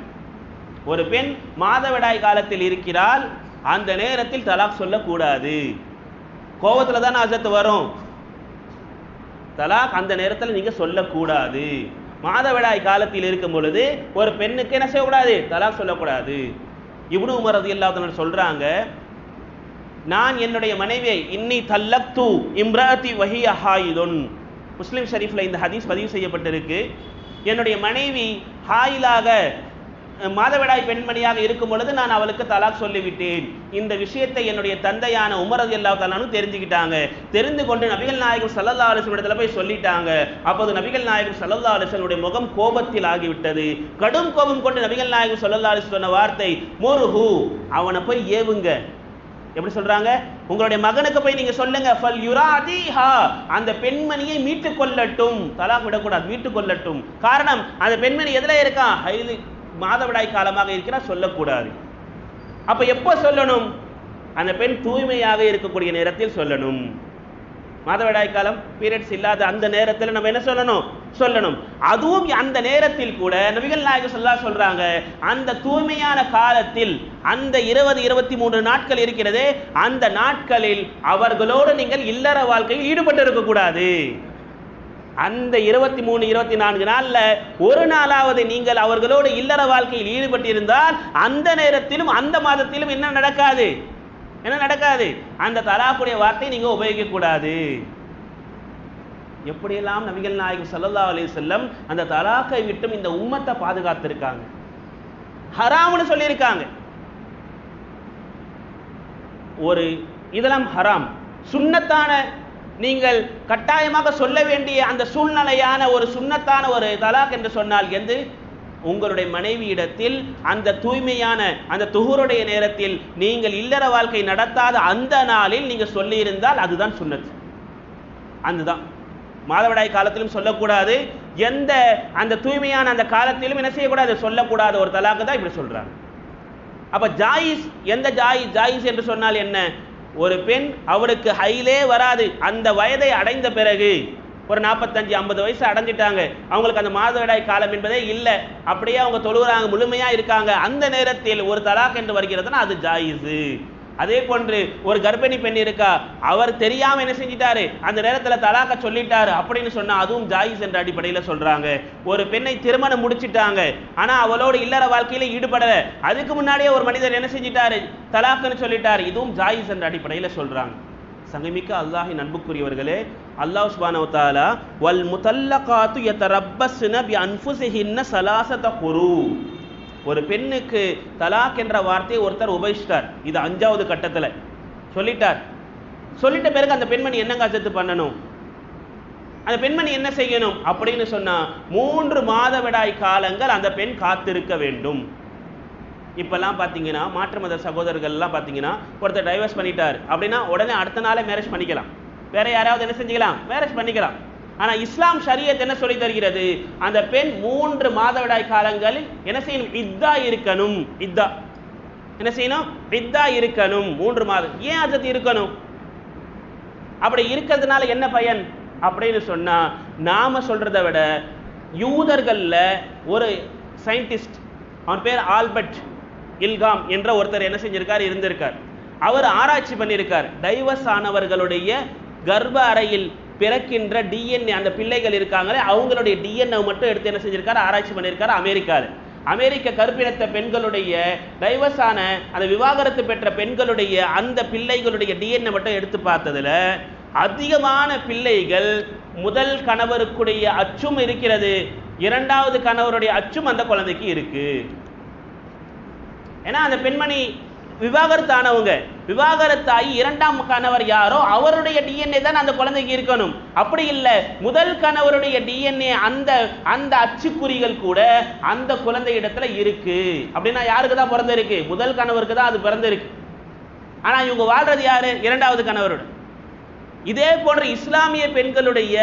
Speaker 1: ஒரு பெண் மாதவிடாய் காலத்தில் இருக்கிறாள், அந்த நேரத்தில் தலாக் சொல்லக்கூடாது. கோபத்துல தானே அஜத் வரும். தலாக் அந்த நேரத்தில் நீங்க சொல்லக்கூடாது. மாதவிடாய் காலத்தில் இருக்கும் பொழுது ஒரு பெண்ணுக்கு என்ன செய்யக்கூடாது? தலாக் சொல்லக்கூடாது. இப்னு உமர் ரலியல்லாஹு அன்ஹு சொல்றாங்க, நான் என்னுடைய மனைவியை இன்னி தல்லக்து இம்ராத்தி வஹிய ஹாயிதுன், முஸ்லிம் ஷரீஃப்ல இந்த ஹதீஸ் பதிவு செய்யப்பட்டிருக்கு. என்னுடைய மனைவி ஹாயிலாக மாதவிடாய் பெண்மணியாக இருக்கும் பொழுது நான் அவளுக்கு தலாக் சொல்லிவிட்டேன். இந்த விஷயத்தை என்னுடைய தந்தையான உமர் ரலியல்லாஹு தஆலா தெரிஞ்சுக்கிட்டாங்க. தெரிந்து கொண்டு நபிகள் நாயகம் ஸல்லல்லாஹு அலைஹி வஸல்லம் இடத்துல போய் சொல்லிட்டாங்க. அப்போது நபிகள் நாயகம் ஸல்லல்லாஹு அலைஹி வஸல்லம் முகம் கோபத்தில் ஆகிவிட்டது. கடும் கோபம் கொண்டு நபிகள் நாயகம் ஸல்லல்லாஹு அலைஹி வஸல்லம் சொன்ன வார்த்தை முர்ஹு, அவனை போய் ஏவுங்க. எப்படி சொல்றாங்க? உங்களுடைய மகனுக்கு போய் நீங்க சொல்லுங்க, ஃபல் யுராதிஹா, அந்த பெண்மணியை மீட்டுக் கொள்ளட்டும். தலாக் விடக்கூடாது, மீட்டுக் கொள்ளட்டும். காரணம், அந்த பெண்மணி எதுல இருக்கா? மாதவிடாய் காலமாக இருக்கிறா, சொல்லக்கூடாது. அப்ப எப்போ சொல்லணும்? அந்த பெண் தூய்மையாக இருக்கக்கூடிய நேரத்தில் சொல்லணும். மாதவிடாய் காலம், பீரியட்ஸ் இல்லாத அந்த நேரத்தில் நம்ம என்ன சொல்லணும். அதுவும் அந்த நேரத்தில் கூட நபிகள் நாயகம் ஸல்லல்லாஹு அலைஹி சொல்றாங்க, அந்த தூய்மையான காலத்தில் அந்த 20-23 நாட்கள் இருக்கிறதே, அந்த நாட்களில் அவர்களோடு நீங்கள் இல்லற வாழ்க்கையில் ஈடுபட்டு இருக்கக்கூடாது. அந்த 23-24 நாள்ல ஒரு நாளாவது நீங்கள் அவர்களோடு இல்லற வாழ்க்கையில் ஈடுபட்டு இருந்தால் அந்த நேரத்திலும் அந்த மாதத்திலும் என்ன நடக்காது? அந்த தலாக்குடைய வார்த்தை நீங்க உபயோகிக்க கூடாது. எப்படியெல்லாம் நபிகள் நாயகம் ஸல்லல்லாஹு அலைஹி வஸல்லம் அந்த தலாக்கை விட்டும் இந்த உம்மத்தை பாதுகாத்திருக்காங்க. ஹராம்னு சொல்லியிருக்காங்க. ஒரு இதெல்லாம் ஹராம். சுன்னத்தான நீங்கள் கட்டாயமாக சொல்ல வேண்டிய அந்த சூழ்நிலையான ஒரு சுன்னத்தான ஒரு தலாக் என்று சொன்னால் எது? உங்களுடைய மனைவியிடத்தில் அந்த தூய்மையான அந்த துஹூருடைய நேரத்தில் நீங்கள் இல்லற வாழ்க்கை நடத்தாத அந்த நாளில் நீங்க சொல்லி இருந்தால் அதுதான் சுன்னத். அதுதான் மாதவிடாய் காலத்திலும் சொல்லக்கூடாது, எந்த அந்த தூய்மையான அந்த காலத்திலும் என்ன செய்யக்கூடாது, சொல்லக்கூடாத ஒரு தலாக்கு தான் இப்படி சொல்றாங்க. அப்ப ஜாயிஸ், எந்த ஜாயிஸ் என்று சொன்னால் என்ன? ஒரு பெண் அவளுக்கு ஹைலே வராது, அந்த வயதை அடைந்த பிறகு ஒரு 45-50 வயசு அடைஞ்சிட்டாங்க, அவங்களுக்கு அந்த மாதவிடாய் காலம் என்பதே இல்லை, அப்படியே அவங்க தொழுகிறாங்க, முழுமையா இருக்காங்க, அந்த நேரத்தில் ஒரு தலாக் என்று வருகிறதுனா அது ஜாயிஸு. அதே போன்று ஒரு கர்ப்பிணி பெண் இருக்கா, அவர் தெரியாம என்ன செஞ்சிட்டாரு, அந்த நேரத்தில் தலாக்க சொல்லிட்டாரு அப்படின்னு சொன்னா அதுவும் ஜாயிஸ் என்ற அடிப்படையில் சொல்றாங்க. ஒரு பெண்ணை திருமணம் முடிச்சிட்டாங்க, ஆனா அவளோடு இல்லற வாழ்க்கையில ஈடுபடல, அதுக்கு முன்னாடியே ஒரு மனிதர் என்ன செஞ்சிட்டாரு, தலாக்குன்னு சொல்லிட்டாரு, இதுவும் ஜாயிஸ் என்ற அடிப்படையில் சொல்றாங்க. சங்கமிக்க அல்லாஹின் அன்புக்குரியவர்களே, அல்லாஹ் சுப்ஹானஹு வ தஆலா வல் முத்தல்லகாத்து யதரப்பஸ்ன பி அன்ஃபுஸிஹின்ன ஸலாஸத குரூ, ஒரு பெண்ணுக்கு தலாக் என்ற வார்த்தையை ஒருத்தர் உபயோகிச்சிட்டார், இது 5வது கட்டத்தில் சொல்லிட்டார். சொல்லிட்ட பிறகு அந்த பெண்மணி என்ன காசத்து பண்ணணும், அந்த பெண்மணி என்ன செய்யணும் அப்படின்னு சொன்னா 3 மாதவிடாய் காலங்கள் அந்த பெண் காத்திருக்க வேண்டும். இப்பெல்லாம் பார்த்தீங்கன்னா மாற்று மத சகோதரர்கள்லாம் பார்த்தீங்கன்னா ஒருத்தர் டைவர்ஸ் பண்ணிட்டார் அப்படின்னா உடனே அடுத்த நாளே மேரேஜ் பண்ணிக்கலாம், வேற யாராவது என்ன செஞ்சுக்கலாம், மேரேஜ் பண்ணிக்கலாம். ஆனால் இஸ்லாம் ஷரியத் என்ன சொல்லி தருகிறது, அந்த பெண் 3 மாதவிடாய் காலங்களில் என்ன செய்யணும், இத்தா இருக்கணும். இத்தா என்ன செய்யணும், இத்தா இருக்கணும் 3 மாதம். ஏன் அது இருக்கணும், அப்படி இருக்கிறதுனால என்ன பயன் அப்படின்னு சொன்னா, நாம சொல்றதை விட யூதர்கள்ல ஒரு சயின்டிஸ்ட், அவன் பேர் ஆல்பர்ட் இல்காம் என்ற ஒருத்தர் என்ன செஞ்சிருக்கார், இருந்திருக்கார். அவர் ஆராய்ச்சி பண்ணியிருக்கார், டைவர்ஸ் ஆனவர்களுடைய கர்ப்ப அறையில் பிறக்கின்ற டிஎன்ஏ, அந்த பிள்ளைகள் இருக்காங்களே அவங்களுடைய டிஎன்ஏ மட்டும் எடுத்து என்ன செஞ்சிருக்காரு, ஆராய்ச்சி பண்ணியிருக்காரு அமெரிக்காவில். அமெரிக்க கருப்பினத்த பெண்களுடைய டைவர்ஸ் ஆன அந்த விவாகரத்து பெற்ற பெண்களுடைய அந்த பிள்ளைகளுடைய டிஎன்ஏ மட்டும் எடுத்து பார்த்ததுல அதிகமான பிள்ளைகள் முதல் கணவருக்குடைய அச்சும் இருக்கிறது, 2வது கணவருடைய அச்சும் அந்த குழந்தைக்கு இருக்கு. ஏன்னா அந்த பெண்மணி விவாகரத்து ஆனவங்க, விவாகரத்தாகி 2ஆம் கணவர் யாரோ அவருடைய டிஎன்ஏ தான் அந்த குழந்தைக்கு இருக்கணும். அப்படி இல்லை, முதல் கணவருடைய டிஎன்ஏ அந்த அந்த அச்சுக்குறிகள் கூட அந்த குழந்தை இடத்துல இருக்கு. அப்படின்னா யாருக்கு தான் பிறந்திருக்கு, முதல் கணவருக்கு தான் அது பிறந்திருக்கு. ஆனா இவங்க வாழ்றது யாரு, 2வது கணவரோட. இதே போன்ற இஸ்லாமிய பெண்களுடைய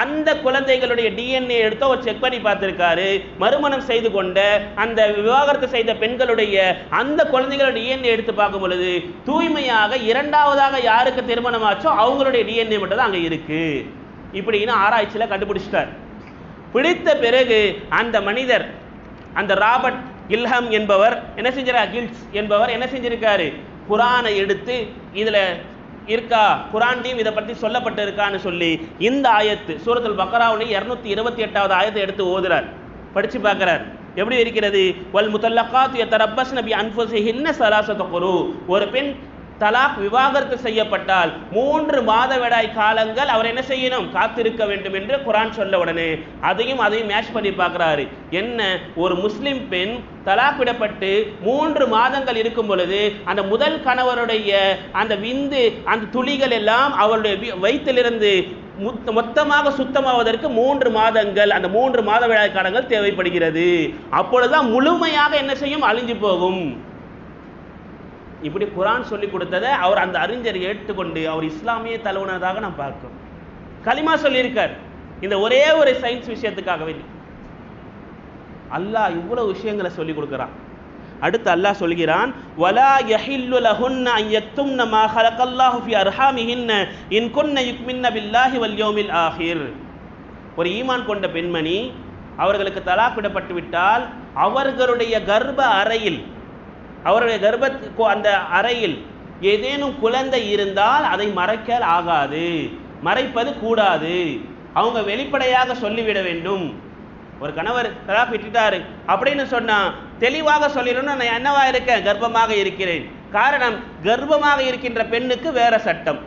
Speaker 1: அந்த குழந்தைகளுடைய டிஎன்ஏ எடுத்து அவர் செக் பண்ணி பார்த்திருக்காரு. மறுமணம் செய்து கொண்ட அந்த விவாகரத்து செய்த பெண்களுடைய அந்த குழந்தைகளுடைய டிஎன்ஏ எடுத்து பார்க்கும் பொழுது தூய்மையாக 2வதாக யாருக்கு திருமணம் ஆச்சோ அவங்களுடைய டிஎன்ஏ மட்டும் தான் அங்க இருக்கு. இப்படின்னு ஆராய்ச்சியில கண்டுபிடிச்சிட்டார். பிடித்த பிறகு அந்த மனிதர், அந்த ராபர்ட் கில்ஹம் என்பவர் என்ன செஞ்சிருக்கார், கில்ஸ் என்பவர் என்ன செஞ்சிருக்காரு, குர்ஆனை எடுத்து இதுல இருக்கா, குர்ஆன்லயும் இதை பற்றி சொல்லப்பட்டு இருக்கான்னு சொல்லி இந்த ஆயத்து சூரத்துல் பக்ராவுடைய 228வது ஆயத்தை எடுத்து ஓதுறார், படிச்சு பார்க்கிறார். எப்படி இருக்கிறது, வல் முத்தல்லகாத்து யதரப்பஸ்ன பி அன்ஃபுஸிஹின்ன ஸலாஸத குரூ, ஒரு பெண் தலாக் விவாகரத்து செய்யப்பட்டால் 3 மாதவிடாய் காலங்கள் அவர் என்ன செய்யணும், காத்திருக்க வேண்டும் என்று குர்ஆன் சொல்ல உடனே அதையும் மேட்ச் பண்ணி பார்க்கிறாரு. என்ன, ஒரு முஸ்லிம் பெண் தலாக் விடப்பட்டு 3 மாதங்கள் இருக்கும் பொழுது அந்த முதல் கணவருடைய அந்த விந்து அந்த துளிகள் எல்லாம் அவருடைய வயிற்றிலிருந்து மொத்தமாக சுத்தமாவதற்கு 3 மாதங்கள், அந்த 3 மாதவிடாய் காலங்கள் தேவைப்படுகிறது. அப்பொழுதுதான் முழுமையாக என்ன செய்யும், அழிஞ்சு போகும். இப்படி குர்ஆன் சொல்லி கொடுத்ததை அவர் அந்த அறிஞர் ஏற்றுக்கொண்டு அவர் இஸ்லாமிய தழுவினதாக நாம் பார்க்கிறோம். கலிமா சொல்லியிருக்கார் இந்த ஒரே ஒரு சயின்ஸ் விஷயத்துக்காகவே. அல்லாஹ் இவ்வளவு விஷயங்களை சொல்லி கொடுக்கிறான். அடுத்து அல்லாஹ் சொல்கிறான், வலா யஹில்லு லஹுன்ன அன் யக்தும்ன மா ஹலகல்லாஹு ஃபி அர்ஹாமிஹின்ன இன் குன்ன யுக்மின்ன பில்லாஹி வல் யௌமில் ஆஹிர். ஒரு ஈமான் கொண்ட பெண்மணி அவர்களுக்கு தலாக் விடப்பட்டு விட்டால் அவர்களுடைய கர்ப்ப அறையில், அவருடைய கர்ப்ப அந்த அறையில் ஏதேனும் குழந்தை இருந்தால் அதை மறைக்கல் ஆகாது, மறைப்பது கூடாது. அவங்க வெளிப்படையாக சொல்லிவிட வேண்டும். ஒரு கணவர் தலாக் விட்டுட்டாரு அப்படின்னு சொன்னா தெளிவாக சொல்லிடணும், நான் என்னவா இருக்கேன், கர்ப்பமாக இருக்கிறேன். காரணம், கர்ப்பமாக இருக்கின்ற பெண்ணுக்கு வேற சட்டம்,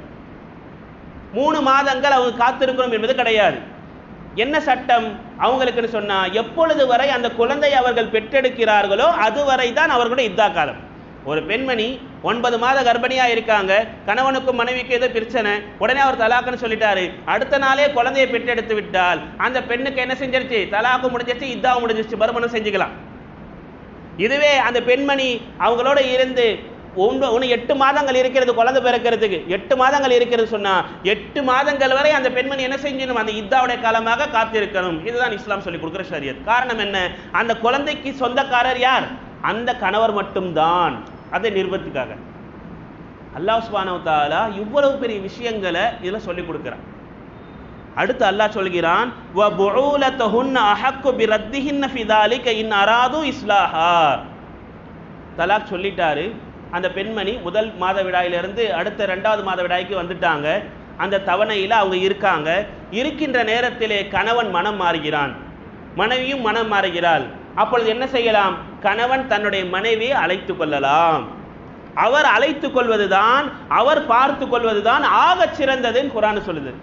Speaker 1: 3 மாதங்கள் அவங்க காத்திருக்கணும் என்பது கிடையாது. என்ன சட்டம் அவங்களுக்குன்னு சொன்னா, எப்பொழுது வரை அந்த குழந்தை அவர்கள் பெற்றெடுக்கிறார்களோ அதுவரை தான் அவர்களுடைய இத்தா காலம். ஒரு பெண்மணி 9 மாத கர்ப்பிணியா இருக்காங்க, கணவனுக்கும் மனைவிக்கும் ஏதோ பிரச்சனை, உடனே அவர் தலாக்குன்னு சொல்லிட்டாரு, அடுத்த நாளே குழந்தையை பெற்றெடுத்து விட்டால் அந்த பெண்ணுக்கு என்ன செஞ்சிருச்சு? தலாக்கு முடிஞ்சிருச்சு, இத்தாவும் முடிஞ்சிருச்சு, மறுமணம் செஞ்சுக்கலாம். இதுவே அந்த பெண்மணி அவங்களோட இருந்து 8 மாதங்கள் இருக்கிறது குழந்தை பிறக்கிறதுக்கு, 8 மாதங்கள் இருக்கிறது சொன்னா 8 மாதங்கள் வரை அந்த பெண்மணி என்ன செஞ்சணும்? அந்த இத்தாவுடைய காலமாக காத்திருக்கணும். இதுதான் இஸ்லாம் சொல்லி கொடுக்குற ஷரியத். காரணம் என்ன? அந்த குழந்தைக்கு சொந்தக்காரர் யார்? அந்த கணவர் மட்டும்தான். அதை நிர்பந்திக்காக அல்லாஹ் சுப்ஹானஹு வ தஆலா இவ்வளவு பெரிய விஷயங்களை இதுல சொல்லி கொடுக்கிறான். அடுத்து அல்லாஹ் சொல்கிறான், வ புஊலத்துஹுன்ன அஹக்கு பிரத்திஹின்ன ஃபி ذلك இன் அராது இஸ்லாஹா. தலாக் சொல்லிட்டாரு. அந்த பெண்மணி முதல் மாதவிடாயிலிருந்து அடுத்த 2வது மாதவிடாய்க்கு வந்துட்டாங்க. அந்த தவணையில அவங்க இருக்காங்க. இருக்கின்ற நேரத்திலே கணவன் மனம் மாறுகிறான், மனைவியும் மனம் மாறுகிறாள். அப்பொழுது என்ன செய்யலாம்? கணவன் தன்னுடைய மனைவியை அழைத்து கொள்ளலாம். அவர் அழைத்து கொள்வதுதான், அவர் பார்த்து கொள்வதுதான் ஆக சிறந்ததுன்னு குர்ஆன் சொல்லுது.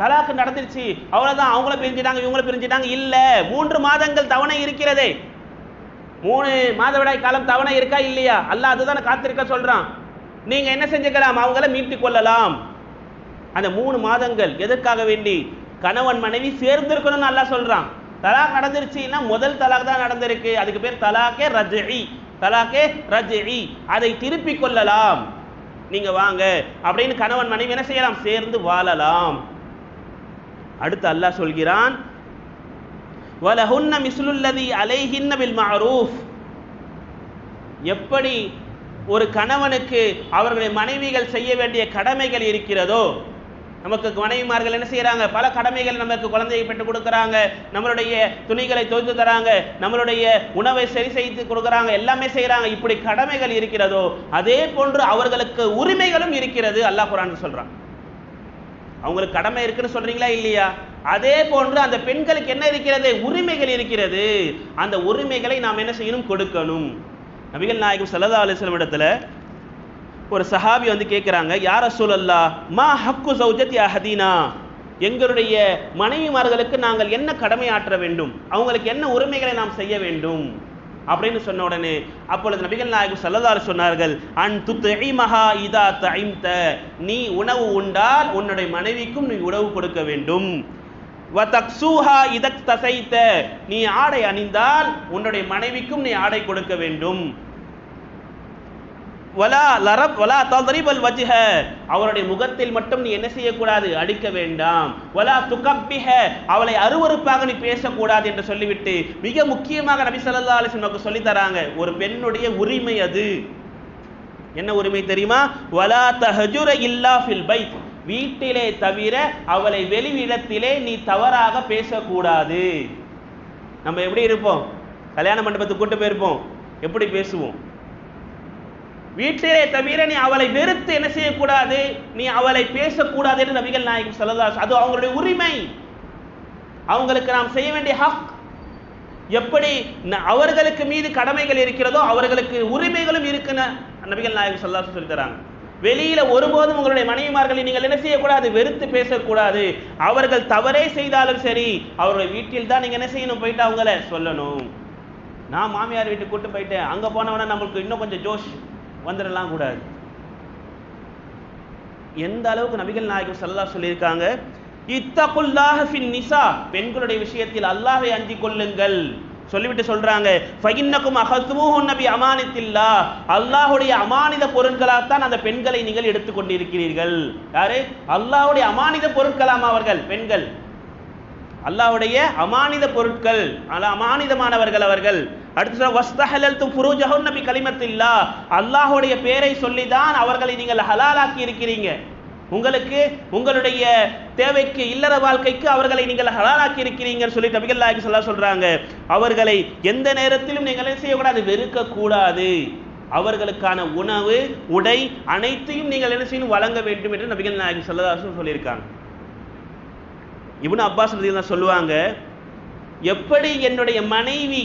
Speaker 1: தலாக்கு நடந்துருச்சு, அவ்வளவுதான், அவங்கள பிரிஞ்சிட்டாங்க இவங்கள பிரிஞ்சிட்டாங்க இல்ல. 3 மாதங்கள் தவணை இருக்கிறதே. 3 மாதவிடாய் காலம் தவணை இருக்கா இல்லையா? அல்லாஹ் அதுதானே காத்திருக்க சொல்றான். நீங்க என்ன செஞ்சுக்கலாம்? அவங்கள மீட்டு கொள்ளலாம். அந்த 3 மாதங்கள் எதற்காக வேண்டி? கணவன் மனைவி சேர்ந்திருக்கணும்னு அல்லாஹ் சொல்றான். தலாக் நடந்துருச்சுன்னா முதல் தலாக் தான் நடந்திருக்கு, அதுக்கு பேர் தலாக்கே ரஜ்இ. தலாக்கே ரஜ்இ, அதை திருப்பி கொள்ளலாம். நீங்க வாங்க அப்படின்னு கணவன் மனைவி என்ன செய்யலாம்? சேர்ந்து வாழலாம். அடுத்து அல்லாஹ் சொல்கிறான், வலஹுன்ன மிஸ்லுல்லதி அலைஹின்ன பில் மஅரூஃப். எப்படி ஒரு கணவனுக்கு அவர்களுடைய மனைவிகள் செய்ய வேண்டிய கடமைகள் இருக்கிறதோ, நமக்கு மனைவிமார்கள் என்ன செய்யறாங்க? பல கடமைகள் நமக்கு குழந்தையை பெற்றுக் கொடுக்கறாங்க, நம்மளுடைய துணிகளை துவைத்து தராங்க, நம்மளுடைய உணவை சரி செய்து கொடுக்கறாங்க, எல்லாமே செய்யறாங்க. இப்படி கடமைகள் இருக்கிறதோ அதே போன்று அவர்களுக்கு உரிமைகளும் இருக்கிறது. அல்லாஹ் குர்ஆன்ல சொல்றான். அவங்களுக்கு கடமை இருக்குன்னு சொல்றீங்களா இல்லையா? அதே போன்று அந்த பெண்களுக்கு என்ன இருக்கிறது? உரிமைகள் இருக்கிறது. அந்த உரிமைகளை நாம் என்ன செய்யணும்? கொடுக்கணும். நபிகள் நாயகம் ஸல்லல்லாஹு அலைஹி வஸல்லம் இடத்துல ஒரு சஹாபி வந்து கேட்கிறாங்க, யா ரசூலல்லாஹ் மா ஹக்கு ஸௌஜத்தி அஹதீனா, எங்களுடைய மனைவிமார்களுக்கு நாங்கள் என்ன கடமை ஆற்ற வேண்டும், அவங்களுக்கு என்ன உரிமைகளை நாம் செய்ய வேண்டும் அப்படின்னு சொன்ன உடனே அப்பொழுது நபிகள் நாயகம் ஸல்லல்லாஹு அலைஹி சொன்னார்கள், அன் துத்இமஹா இதா தஇம்த, நீ உணவு உண்டால் உன்னுடைய மனைவிக்கும் நீ உணவு கொடுக்க வேண்டும். வ தக்ஸூஹா இதக் தஸைத, நீ ஆடை அணிந்தால் உன்னுடைய மனைவிக்கும் நீ ஆடை கொடுக்க வேண்டும். வலா லரப் வலா தத்ரிபல் வஜ்ஹ, அவருடைய முகத்தில் மட்டும் நீ என்ன செய்யக்கூடாது? அடிக்க வேண்டாம். வலா துகப்பிஹ, அவளை அருவருப்பாக நீ பேசக்கூடாது என்று சொல்லிவிட்டு மிக முக்கியமாக நபி ஸல்லல்லாஹு அலைஹி வஸல்லம் சொல்லி தராங்க, ஒரு பெண்ணுடைய உரிமை அது. என்ன உரிமை தெரியுமா? வலா தஹஜுர இல்லா ஃபில் பைத், வீட்டிலே தவிர அவளை வெளியிடத்திலே நீ தவறாக பேசக்கூடாது. நம்ம எப்படி இருப்போம்? கல்யாண மண்டபத்துக்கு கூட்டு போயிருப்போம், எப்படி பேசுவோம்? வீட்டிலே தவிர நீ அவளை வெறுத்து என்ன செய்யக்கூடாது? நீ அவளை பேசக்கூடாது என்று நபிகள் நாயகம் ஸல்லல்லாஹு அலைஹி வஸல்லம், அது அவங்களுடைய உரிமை, அவங்களுக்கு நாம் செய்ய வேண்டிய ஹக். எப்படி அவர்களுக்கு மீது கடமைகள் இருக்கிறதோ அவர்களுக்கு உரிமைகளும் இருக்குன்னு நபிகள் நாயகம் ஸல்லல்லாஹு அலைஹி வஸல்லம் சொல்லி தராங்க. வெளியில ஒருபோதும் உங்களுடைய மனைவிமார்களை நீங்கள் என்ன செய்யக்கூடாது? வெறுத்து பேசக்கூடாது. அவர்கள் தவறே செய்தாலும் சரி, அவருடைய வீட்டில் தான் நீங்க என்ன செய்யணும்? போயிட்டு அவங்கள சொல்லணும். நான் மாமியார் வீட்டுக்கு கூட்டு போயிட்டேன், அங்க போனவன நம்மளுக்கு இன்னும் கொஞ்சம் ஜோஷ் வந்துடலாம் கூடாது. எந்த அளவுக்கு நபிகள் நாயகம் ஸல்லல்லாஹு சொல்லியிருக்காங்க, இத்தகுல்லாஹ ஃபின் நிசா, பெண்களுடைய விஷயத்தில் அல்லாஹ்வை அஞ்சிக் கொள்ளுங்கள் சொல்லிவிட்டு சொல்றாங்க, ஃபஇன்னகும் அஹதுமுஹுன்ன பி அமானத்தில்லாஹ், அல்லாஹ்வுடைய அமானித பொருட்களாகத்தான் அந்த பெண்களை நீங்கள் எடுத்துக்கொண்டிருக்கிறீர்கள். யாரு? அல்லாஹ்வுடைய அமானித பொருட்களாம் அவர்கள் பெண்கள், அல்லாஹ்வுடைய அமானித பொருட்கள், அமானிதமானவர்கள் அவர்கள். அடுத்து சொல்ற வஸ்தஹலல்தும் ஃபுரூஜஹுன்ன பி கலிமத்தில்லாஹ், அல்லாஹ்வுடைய பெயரை சொல்லிதான் அவர்களை நீங்கள் ஹலாலாக்கி இருக்கிறீங்க. உங்களுக்கு உங்களுடைய தேவைக்கு இல்லற வாழ்க்கைக்கு அவர்களை நீங்கள் ஹலாலாக்கி இருக்கிறீங்கன்னு சொல்லி நபிகள் நாயகம் ஸல்லல்லாஹு சொல்றாங்க. அவர்களை எந்த நேரத்திலும் நீங்கள் என்ன செய்யக்கூடாது? வெறுக்க கூடாது. அவர்களுக்கான உணவு உடை அனைத்தையும் நீங்கள் என்ன செய்யணும்? வழங்க வேண்டும் என்று நபிகள் நாயகம் ஸல்லல்லாஹு அலைஹி சொல்லியிருக்காங்க. இப்னு அப்பாஸ் ரலியல்லாஹு சொல்லுவாங்க, எப்படி என்னுடைய மனைவி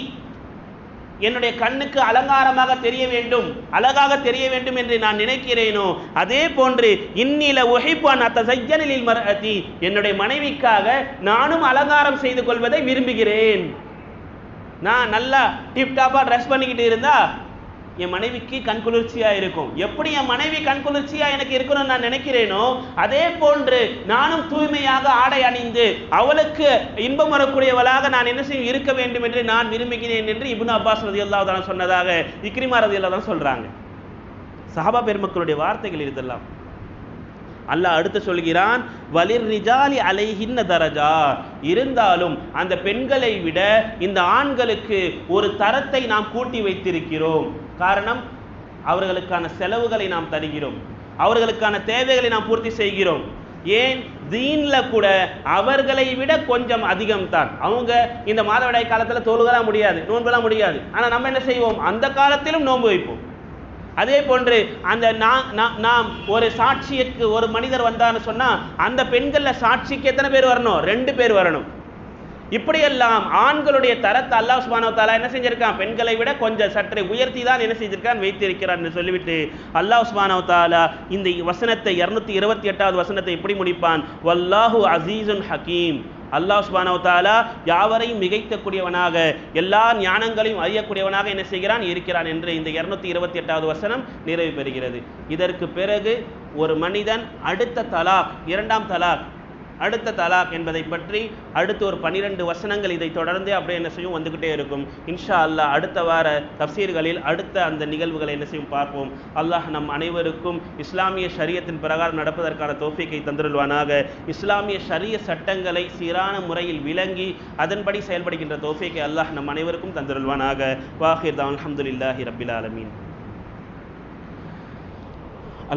Speaker 1: என்னுடைய கண்ணுக்கு அலங்காரமாக தெரிய வேண்டும், அழகாக தெரிய வேண்டும் என்று நான் நினைக்கிறேனோ, அதே போன்று இன்னில உஹிப்பான் அத்தஸய்யனில் மர்அதி, என்னுடைய மனைவிக்காக நானும் அலங்காரம் செய்து கொள்வதை விரும்புகிறேன். நான் நல்லா டிப்டாப்பா ட்ரெஸ் பண்ணிக்கிட்டு இருந்தா என் மனைவிக்கு கண் குளிர்ச்சியா இருக்கும். எப்படி என் மனைவி கண் குளிர்ச்சியா எனக்கு இருக்கணும்னு நான் நினைக்கிறேனோ, அதே போன்று நானும் தூய்மையாக ஆடை அணிந்து அவளுக்கு இன்பம் வரக்கூடியவளாக நான் என்ன செய்ய இருக்க வேண்டும் என்று நான் விரும்புகிறேன் என்று இப்னு அப்பாஸ் ரலியல்லாஹு தஆலா சொன்னதாக இக்ரிமா ரலியல்லாஹு தஆலா சொல்றாங்க. சஹாபா பெருமக்களுடைய வார்த்தைகள் இதெல்லாம். அல்லாஹ் அடுத்து சொல்கிறான், வலிர் ரிஜாலி அலைஹின்ன தரஜா, இருந்தாலும் அந்த பெண்களை விட இந்த ஆண்களுக்கு ஒரு தரத்தை நாம் கூட்டி வைத்திருக்கிறோம். காரணம், அவர்களுக்கான செலவுகளை நாம் தருகிறோம், அவர்களுக்கான தேவைகளை நாம் பூர்த்தி செய்கிறோம். ஏன் தீன்ல கூட அவர்களை விட கொஞ்சம் அதிகம் தான். அவங்க இந்த மாதவிடாய் காலத்தில் தொழுகலாம் முடியாது, நோன்பெல்லாம் முடியாது. ஆனால் நம்ம என்ன செய்வோம், அந்த காலத்திலும் நோன்பு வைப்போம். அதே போன்று அந்த நாம் ஒரு சாட்சிக்கு ஒரு மனிதர் வந்தான்னு சொன்னா அந்த பெண்கள்ல சாட்சிக்கு எத்தனை பேர் வரணும், 2 பேர் வரணும். இப்படியெல்லாம் ஆண்களுடைய தரத்தை அல்லாஹ் சுப்ஹானஹு வ தஆலா என்ன செஞ்சிருக்கான், பெண்களை விட கொஞ்சம் சற்றே உயர்த்தி தான் என்ன செஞ்சிருக்கான், வைத்திருக்கிறான் என்று சொல்லிவிட்டு அல்லாஹ் சுப்ஹானஹு வ தஆலா இந்த வசனத்தை 228வது வசனத்தை எப்படி முடிப்பான், வல்லாஹு அஸீஸுன் ஹகீம். அல்லாஹ் சுப்ஹானஹு வ தஆலா யாவரையும் மிகைக்கக்கூடியவனாக, எல்லா ஞானங்களையும் அறியக்கூடியவனாக என்ன செய்கிறான், இருக்கிறான் என்று இந்த 228வது வசனம் நிறைவு பெறுகிறது. இதற்கு பிறகு ஒரு மனிதன் அடுத்த தலாக், 2ஆம் தலாக், அடுத்த தலாக் என்பதை பற்றி அடுத்து ஒரு 12 வசனங்கள் இதை தொடர்ந்து அப்படியே என்ன செய்யும் வந்துகிட்டே இருக்கும். இன்ஷா அல்லாஹ் அடுத்த வார தஃப்சீர்களில் அடுத்த அந்த நிகழ்வுகளை என்ன செய்யும் பார்ப்போம். அல்லாஹ் நம் அனைவருக்கும் இஸ்லாமிய ஷரியத்தின் பிரகாரம் நடப்பதற்கான தௌஃபீக்கை தந்திருவானாக. இஸ்லாமிய ஷரிய சட்டங்களை சீரான முறையில் விளங்கி அதன்படி செயல்படுகின்ற தௌஃபீக்கை அல்லாஹ் நம் அனைவருக்கும் தந்திருவானாக. வாஹிர் தான் அல்ஹம்துலில்லாஹி ரப்பில் ஆலமீன்.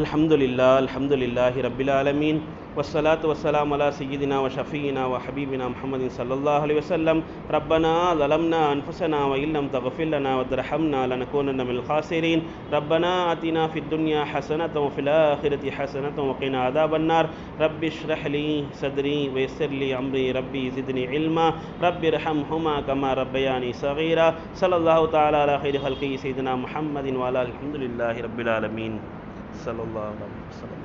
Speaker 1: அல்ஹம்துலில்லாஹி ரப்பில் ஆலமீன். والصلاة والسلام على سيدنا وشفينا وحبيبنا محمد صلى الله عليه وسلم. ربنا ظلمنا أنفسنا وإن لم تغفر لنا وترحمنا لنكونن من الخاسرين. ربنا آتنا في الدنيا حسنة وفي الآخرة حسنة وقنا عذاب النار. رب اشرح لي صدري ويسر لي أمري. ربي زدني علما. رب ارحمهما كما ربياني صغيرا. صلى الله تعالى على خير خلقه سيدنا محمد وعلى آله. الحمد لله رب العالمين. صلى الله عليه وسلم.